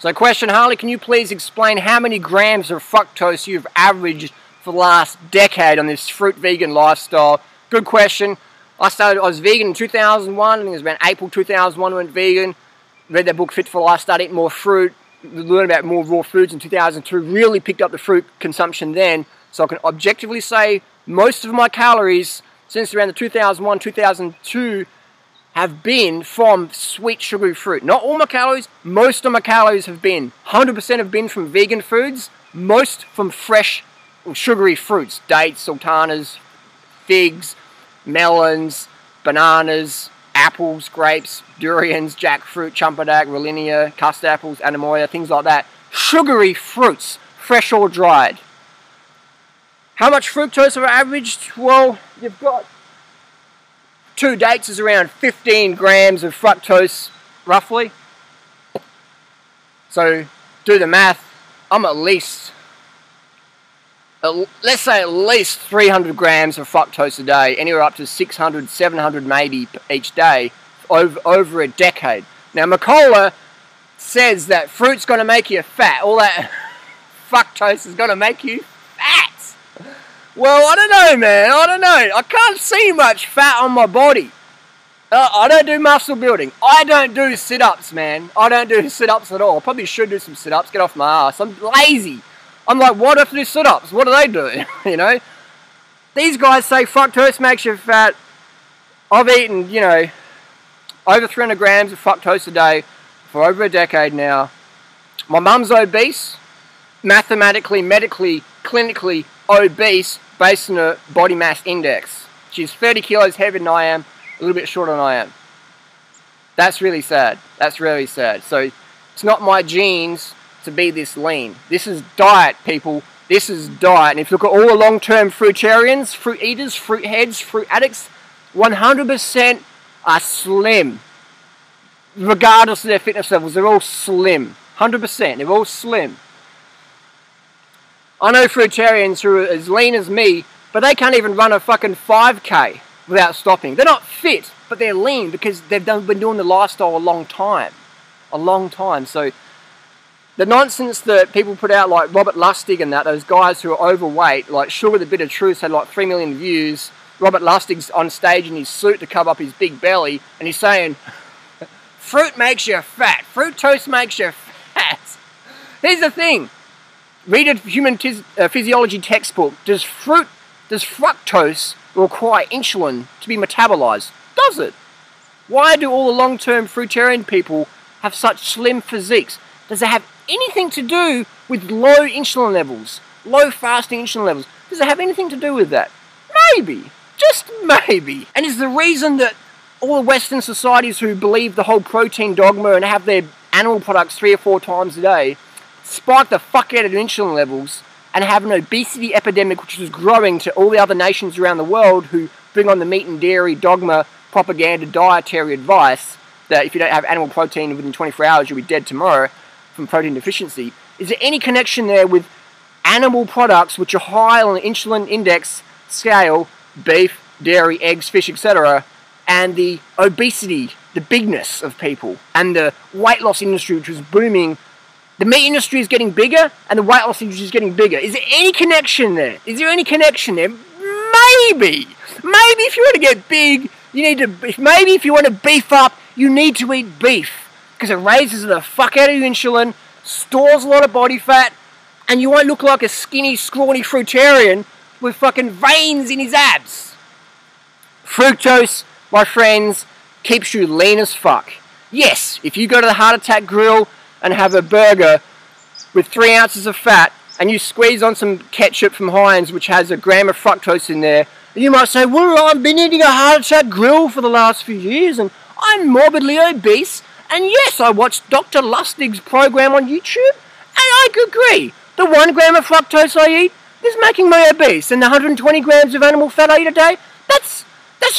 So question, Harley, can you please explain how many grams of fructose you've averaged for the last decade on this fruit vegan lifestyle? Good question. I was vegan in 2001, I think it was around April 2001 I went vegan. Read that book, Fit for Life, started eating more fruit, learned about more raw foods in 2002, really picked up the fruit consumption then, so I can objectively say most of my calories since around the 2001, 2002 have been from sweet sugary fruit. Not all my calories, most of my calories have been. 100% have been from vegan foods, most from fresh sugary fruits, dates, sultanas, figs, melons, bananas, apples, grapes, durians, jackfruit, champidak, rollinia, custard apples, anemoia, things like that. Sugary fruits, fresh or dried. How much fructose have I averaged? Well, you've got 2 dates is around 15 grams of fructose, roughly. So, do the math. I'm at least, let's say at least 300 grams of fructose a day, anywhere up to 600, 700 maybe each day, over a decade. Now, Mercola says that fruit's going to make you fat. All that fructose is going to make you fat. Well, I don't know, man. I don't know. I can't see much fat on my body. I don't do muscle building. I don't do sit-ups, man. I don't do sit-ups at all. I probably should do some sit-ups. Get off my ass. I'm lazy. I'm like, why do I have to do sit-ups? What do they do? You know? These guys say fructose makes you fat. I've eaten, you know, over 300 grams of fructose a day for over a decade now. My mum's obese. Mathematically, medically, clinically obese based on her body mass index. She's 30 kilos heavier than I am, a little bit shorter than I am. That's really sad. That's really sad. So it's not my genes to be this lean. This is diet, people. This is diet. And if you look at all the long-term fruitarians, fruit eaters, fruit heads, fruit addicts, 100% are slim. Regardless of their fitness levels, they're all slim. 100%. They're all slim. I know fruitarians who are as lean as me, but they can't even run a fucking 5K without stopping. They're not fit, but they're lean because they've been doing the lifestyle a long time. A long time. So the nonsense that people put out, like Robert Lustig and that, those guys who are overweight, like Sugar the Bit of Truth had like 3 million views. Robert Lustig's on stage in his suit to cover up his big belly, and he's saying, fruit makes you fat. Fructose makes you fat. Here's the thing. Read a human physiology textbook. Does fructose require insulin to be metabolized? Does it? Why do all the long-term fruitarian people have such slim physiques? Does it have anything to do with low insulin levels? Low fasting insulin levels? Does it have anything to do with that? Maybe. Just maybe. And is the reason that all the Western societies who believe the whole protein dogma and have their animal products 3 or 4 times a day spike the fuck out of insulin levels and have an obesity epidemic which is growing to all the other nations around the world who bring on the meat and dairy dogma, propaganda, dietary advice that if you don't have animal protein within 24 hours you'll be dead tomorrow from protein deficiency. Is there any connection there with animal products which are high on the insulin index scale, beef, dairy, eggs, fish, etc., and the obesity, the bigness of people, and the weight loss industry which was booming? The meat industry is getting bigger, and the weight loss industry is getting bigger. Is there any connection there? Is there any connection there? Maybe. Maybe if you want to get big, you need to. Maybe if you want to beef up, you need to eat beef because it raises the fuck out of your insulin, stores a lot of body fat, and you won't look like a skinny, scrawny fruitarian with fucking veins in his abs. Fructose, my friends, keeps you lean as fuck. Yes, if you go to the Heart Attack Grill and have a burger with 3 ounces of fat, and you squeeze on some ketchup from Heinz, which has a gram of fructose in there, you might say, well, I've been eating a Heart Attack Grill for the last few years, and I'm morbidly obese, and yes, I watched Dr. Lustig's program on YouTube, and I agree, the 1 gram of fructose I eat is making me obese, and the 120 grams of animal fat I eat a day, that's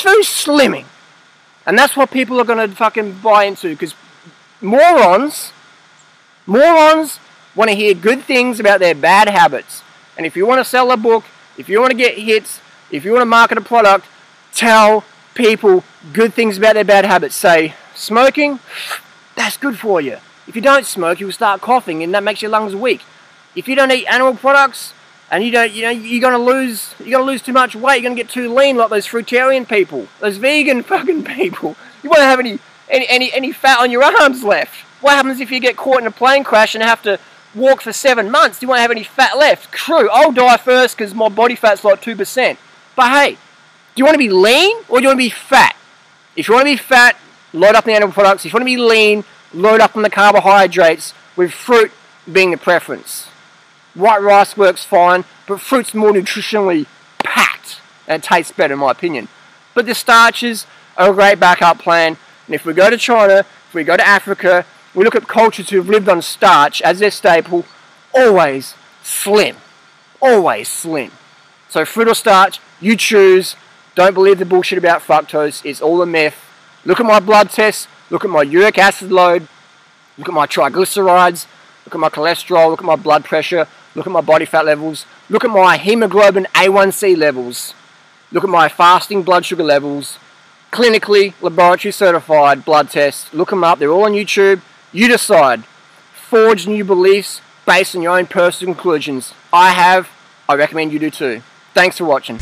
very slimming. And that's what people are going to fucking buy into, because morons want to hear good things about their bad habits. And if you want to sell a book, if you want to get hits, if you want to market a product, tell people good things about their bad habits. Say, smoking, that's good for you. If you don't smoke, you'll start coughing, and that makes your lungs weak. If you don't eat animal products, and you're gonna lose too much weight. You're gonna get too lean, like those fruitarian people, those vegan fucking people. You won't have any fat on your arms left. What happens if you get caught in a plane crash and have to walk for 7 months? You won't have any fat left. True, I'll die first because my body fat's like 2%. But hey, do you want to be lean or do you want to be fat? If you want to be fat, load up on the animal products. If you want to be lean, load up on the carbohydrates, with fruit being the preference. White rice works fine, but fruit's more nutritionally packed and it tastes better in my opinion. But the starches are a great backup plan. And if we go to China, if we go to Africa, we look at cultures who've lived on starch as their staple, always slim. Always slim. So fruit or starch, you choose. Don't believe the bullshit about fructose. It's all a myth. Look at my blood tests. Look at my uric acid load. Look at my triglycerides. Look at my cholesterol. Look at my blood pressure. Look at my body fat levels. Look at my hemoglobin A1C levels. Look at my fasting blood sugar levels. Clinically, laboratory certified blood tests. Look them up. They're all on YouTube. You decide. Forge new beliefs based on your own personal conclusions. I recommend you do too. Thanks for watching.